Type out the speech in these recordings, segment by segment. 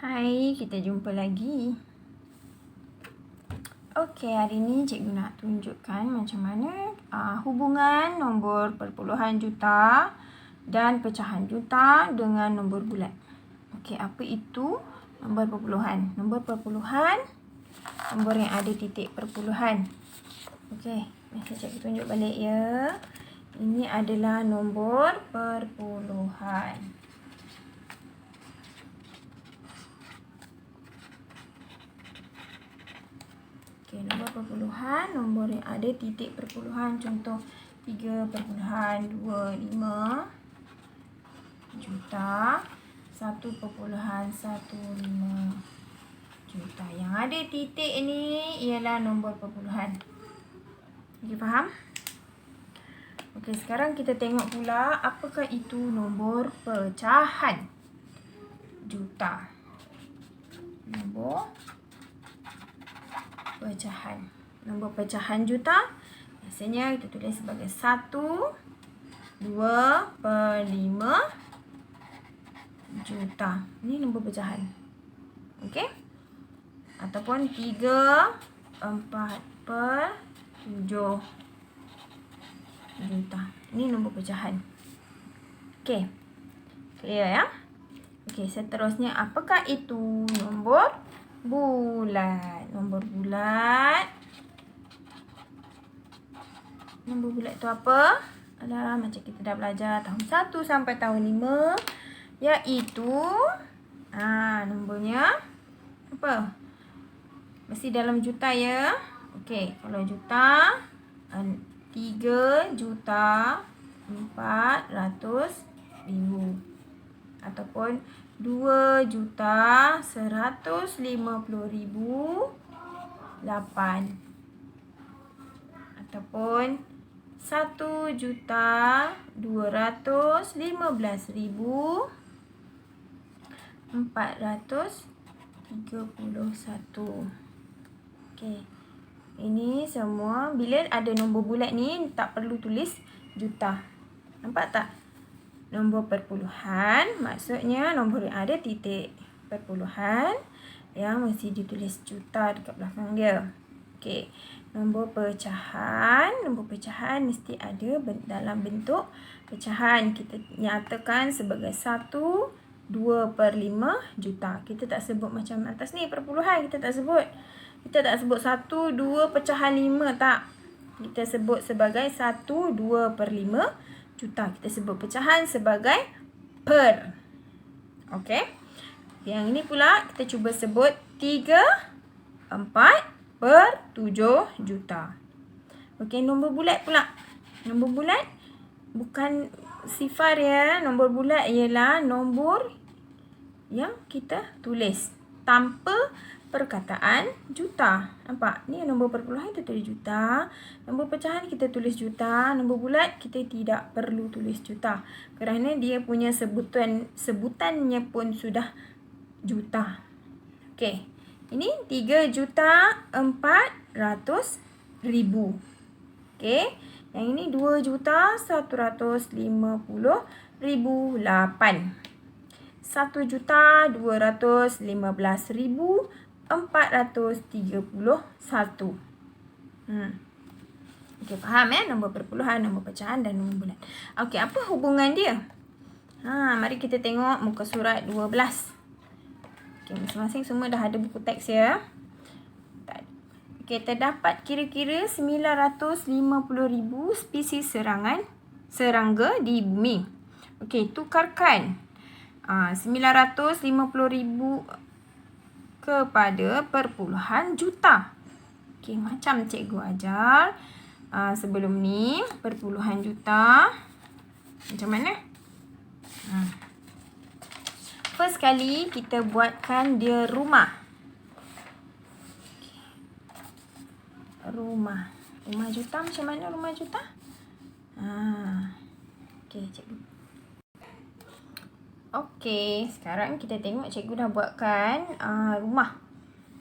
Hai, kita jumpa lagi. Okey, hari ni cikgu nak tunjukkan macam mana hubungan nombor perpuluhan juta dan pecahan juta dengan nombor bulat. Okey, apa itu nombor perpuluhan? Nombor perpuluhan, nombor yang ada titik perpuluhan. Okey, nanti cikgu tunjuk balik ya. Ini adalah nombor perpuluhan. Okay, nombor perpuluhan, nombor yang ada titik perpuluhan. Contoh 3.25 juta, 1.15 juta. Yang ada titik ni ialah nombor perpuluhan. Okay, faham? Okey, sekarang kita tengok pula apakah itu nombor pecahan juta. Nombor pecahan. Nombor pecahan juta biasanya kita tulis sebagai 1, 2/5 juta. Ini nombor pecahan. Okey? Ataupun 3, 4/7 juta. Ini nombor pecahan. Okey. Clear ya? Okey, seterusnya apakah itu nombor bulat? Nombor bulat. Nombor bulat tu apa? Alah, macam kita dah belajar tahun 1 sampai tahun 5. Iaitu nombornya apa? Mesti dalam juta ya. Okey, kalau juta 3.400.000 ataupun 2.150.008 ataupun 1.215.431. Okey. Ini semua bila ada nombor bulat ni tak perlu tulis juta. Nampak tak? Nombor perpuluhan maksudnya nombor yang ada titik perpuluhan yang mesti ditulis juta dekat belakang dia. Okey. Nombor pecahan mesti ada dalam bentuk pecahan. Kita nyatakan sebagai 1, 2/5 juta. Kita tak sebut macam atas ni perpuluhan, kita tak sebut. Kita tak sebut 1, 2 pecahan 5 tak. Kita sebut sebagai 1, 2/5 juta. Kita sebut pecahan sebagai per. Okey. Yang ini pula kita cuba sebut 3, 4/7 juta. Okey, nombor bulat pula. Nombor bulat bukan sifar ya. Nombor bulat ialah nombor yang kita tulis tanpa perkataan juta. Nampak? Ni nombor perpuluhan kita tulis juta. Nombor pecahan kita tulis juta. Nombor bulat kita tidak perlu tulis juta. Kerana dia punya sebutannya pun sudah juta. Okey. Ini 3.400.000. Okey. Yang ini 2.150.008. 1.215.431. Okey, faham ya? Nombor perpuluhan, nombor pecahan dan nombor bulat. Okey, apa hubungan dia? Mari kita tengok muka surat 12. Okey, masing-masing semua dah ada buku teks ya. Okey, terdapat kira-kira 950,000 spesies serangga di bumi. Okey, tukarkan 950,000 kepada perpuluhan juta. Okey, macam cikgu ajar sebelum ni, perpuluhan juta macam mana? First kali kita buatkan dia rumah. Rumah juta macam mana rumah juta? Okey, cikgu. Okey, sekarang kita tengok cikgu dah buatkan rumah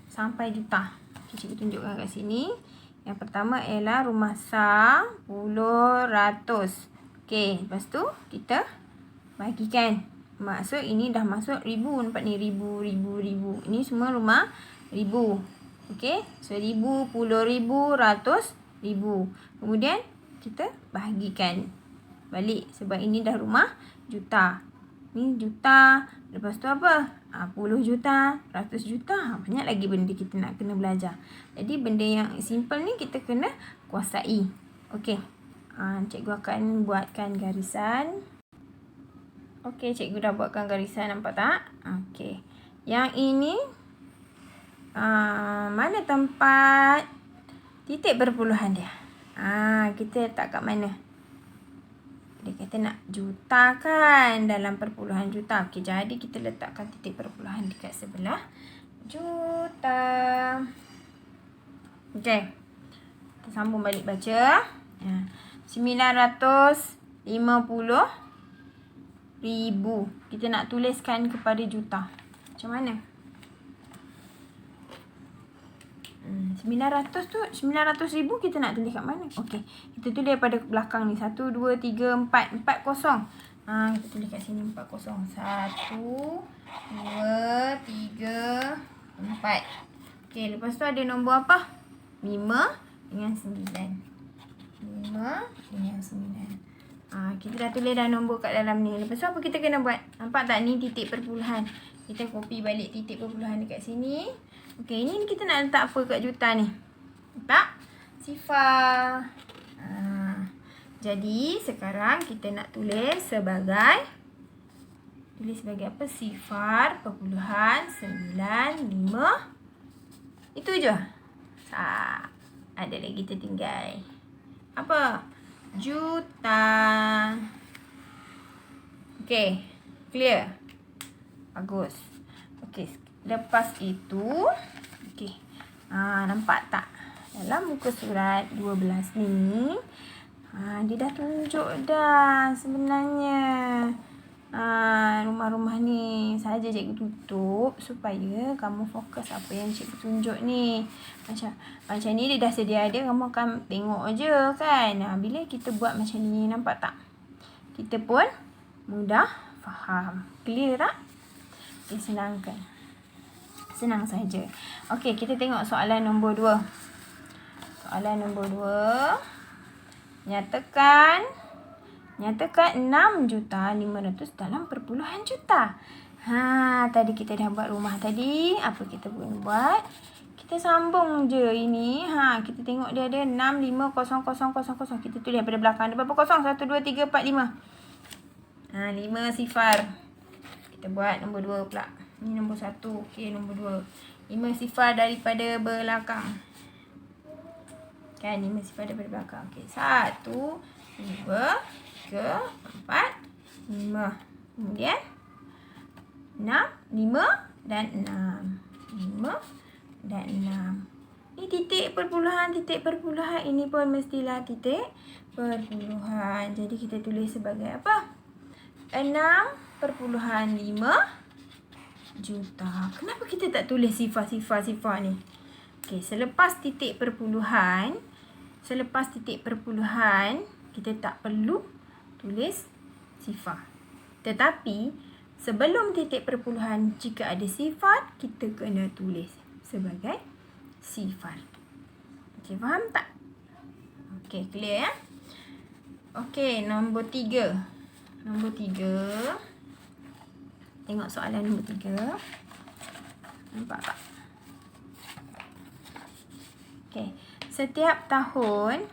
sampai juta. Okay, cikgu tunjukkan kat sini. Yang pertama ialah rumah sa, puluh, ratus. Okey, lepas tu kita bagikan Maksud ini dah masuk ribu. Nampak ni? Ribu. Ini semua rumah ribu. Okey. So, ribu, puluh ribu, ratus ribu. Kemudian kita bahagikan balik. Sebab ini dah rumah juta. Ni juta. Lepas tu apa? 10 juta, 100 juta. Banyak lagi benda kita nak kena belajar. Jadi benda yang simple ni kita kena kuasai. Okey. Cikgu akan buatkan garisan. Okey, cikgu dah buatkan garisan, nampak tak? Okey. Yang ini mana tempat titik perpuluhan dia? Kita letak kat mana? Dia kata nak juta kan, dalam perpuluhan juta. Okey, jadi kita letakkan titik perpuluhan dekat sebelah juta. Okey. Kita sambung balik baca. 950,000. Kita nak tuliskan kepada juta. Macam mana? 900 tu, 900,000 kita nak tulis kat mana? Okey. Kita tulis pada belakang ni. 1, 2, 3, 4. 4 kosong. Kita tulis kat sini 4 kosong. 1, 2, 3, 4. Okey, lepas tu ada nombor apa? 5 dengan 9. 5 dengan 9. Kita dah tulis dah nombor kat dalam ni. Lepas tu apa kita kena buat? Nampak tak ni titik perpuluhan? Kita copy balik titik perpuluhan dekat sini. Okey, ini kita nak letak apa kat juta ni? Letak sifar. Jadi sekarang kita nak tulis sebagai apa? Sifar perpuluhan 95. Itu je. Ada lagi tertinggal. Apa? Juta. Okey. Clear? Bagus. Okey. Lepas itu. Okey. Nampak tak? Dalam muka surat 12 ni. Dia dah tunjuk dah sebenarnya. Rumah-rumah ni saja cikgu tutup supaya kamu fokus apa yang cikgu tunjuk ni. Macam ni dia dah sedia ada, kamu akan tengok je kan. Bila kita buat macam ni, nampak tak? Kita pun mudah faham. Clear tak? Okay, senangkan. Senang saja. Okey, kita tengok soalan nombor 2. Soalan nombor 2. Nyatakan 6,500,000 dalam perpuluhan juta. Tadi kita dah buat rumah tadi. Apa kita boleh buat? Kita sambung je ini. Kita tengok dia ada 650,000. Kita tulis daripada belakang. Ada berapa kosong? 1, 2, 3, 4, 5. 5 sifar. Kita buat nombor 2 pula. Ini nombor 1. Okey, nombor 2. 5 sifar daripada belakang. Kan, 5 sifar daripada belakang. Okey, 1, 2, 3, 4, 5. Kemudian 6, 5 dan 6. 5 dan 6. Ini titik perpuluhan. Titik perpuluhan ini pun mestilah titik perpuluhan. Jadi kita tulis sebagai apa? 6,5 juta. Kenapa kita tak tulis sifar-sifar ni? Okey, selepas titik perpuluhan, kita tak perlu tulis sifar. Tetapi sebelum titik perpuluhan, jika ada sifar, kita kena tulis sebagai sifar. Okey, faham tak? Okey, clear ya? Okey, nombor 3. Nombor 3. Tengok soalan nombor 3. Nampak tak? Okey, setiap tahun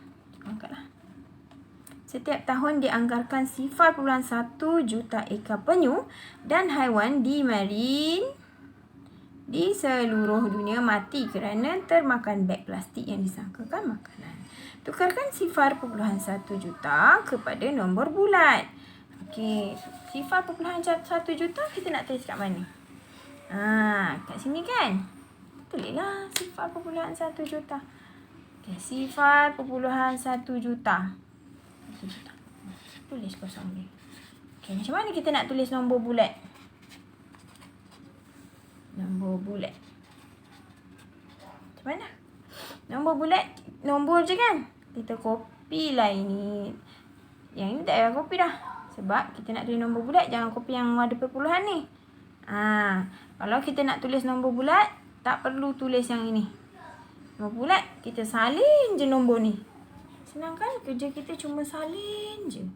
dianggarkan 0.1 juta ekar penyu dan haiwan di marin di seluruh dunia mati kerana termakan beg plastik yang disangkakan makanan. Tukarkan 0.1 juta kepada nombor bulat. Okey, 0.1 juta kita nak tulis kat mana? Kat sini kan? Tulislah 0.1 juta. Okey, 0.1 juta. Tulis kosong ni. Okey, macam mana kita nak tulis nombor bulat? Nombor bulat. Macam mana? Nombor bulat, nombor je kan? Kita copy lah ini. Yang ini tak payah copy dah. Sebab kita nak tulis nombor bulat, jangan copy yang ada perpuluhan ni. Kalau kita nak tulis nombor bulat, tak perlu tulis yang ini. Nombor bulat, kita salin je nombor ni. Senang kan? Kerja kita cuma salin je.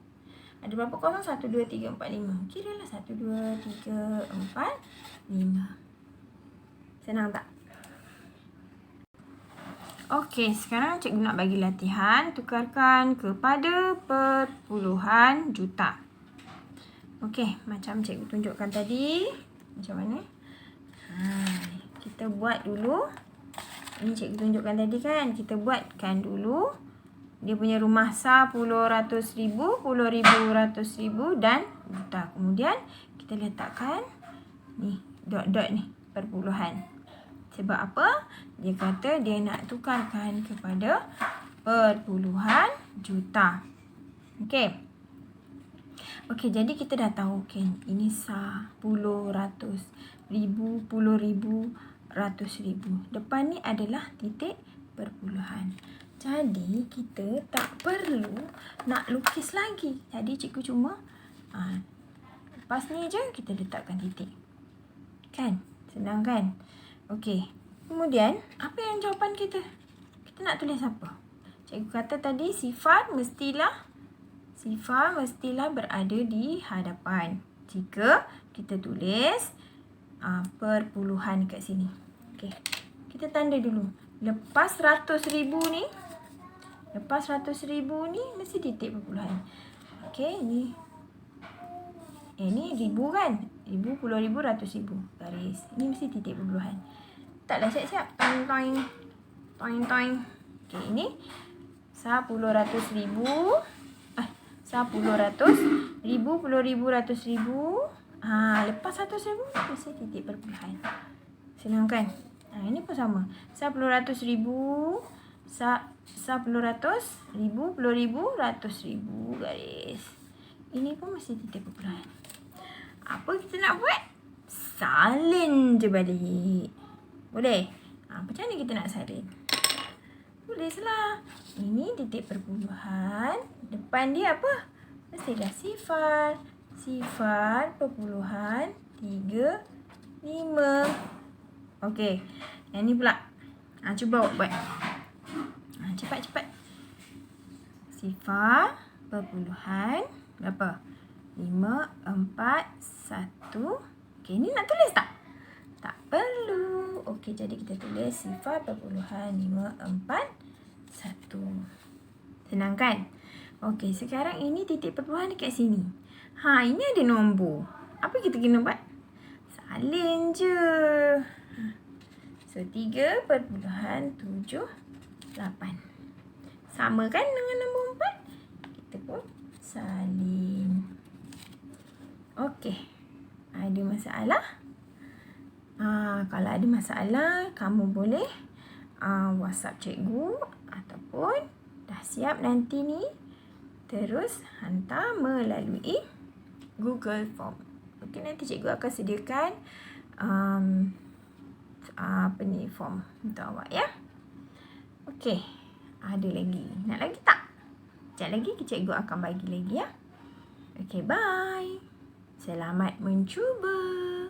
Ada berapa kosong? 1, 2, 3, 4, 5. Kiralah 1, 2, 3, 4, 5. Senang tak? Okey, sekarang cikgu nak bagi latihan. Tukarkan kepada perpuluhan juta. Okey, macam cikgu tunjukkan tadi. Macam mana? Kita buat dulu. Ini cikgu tunjukkan tadi kan. Kita buatkan dulu. Dia punya rumah sah, puluh, ratus ribu, puluh ribu, ratus ribu dan juta. Kemudian kita letakkan ni, dot-dot ni, perpuluhan. Sebab apa? Dia kata dia nak tukarkan kepada perpuluhan juta. Okey. Okey, jadi kita dah tahu kan. Ini sah, puluh, ratus, ribu, puluh ribu, ratus ribu. Depan ni adalah titik perpuluhan. Jadi kita tak perlu nak lukis lagi. Jadi cikgu cuma lepas ni je kita letakkan titik. Kan? Senang kan? Okey. Kemudian apa yang jawapan kita? Kita nak tulis apa? Cikgu kata tadi sifar mestilah berada di hadapan. Jika kita tulis perpuluhan kat sini. Okey. Kita tanda dulu. Lepas 100,000 ni, mesti titik perpuluhan. Okey, ini ribu kan? Ribu, puluh ribu, ratus ribu. Garis. Ini mesti titik perpuluhan. Taklah siap-siap. Toing. Okey, ini 10, 100 ribu. 10, 100 ribu, puluh ribu, ratus ribu. Lepas 100,000 mesti titik perpuluhan. Senang kan? Ini pun sama. 10, 100 ribu. 10, 100 ribu, puluh ribu, ratus ribu. Garis. Ini pun mesti titik perpuluhan. Apa kita nak buat? Salin je balik. Boleh? Macam mana kita nak salin? Tulislah. Ini titik perpuluhan. Depan dia apa? Mestilah sifar. Sifar perpuluhan 3, 5. Okey. Yang ni pula. Cuba buat. Cepat. Sifar perpuluhan berapa? 5, 4, 1. Okey, ni nak tulis tak? Tak perlu. Okey, jadi kita tulis sifar perpuluhan 5, 4, 1. Senang kan? Okey, sekarang ini titik perpuluhan dekat sini. Ini ada nombor. Apa kita kena buat? Salin je. So, 3.78. Sama kan dengan nombor 4? Kita pun salin. Okey. Ada masalah? Kalau ada masalah, kamu boleh WhatsApp cikgu ataupun dah siap nanti ni terus hantar melalui Google Form. Okey, nanti cikgu akan sediakan form untuk awak ya. Okey. Ada lagi. Nak lagi tak? Sekejap lagi cikgu akan bagi lagi ya. Okey, bye. Selamat mencuba.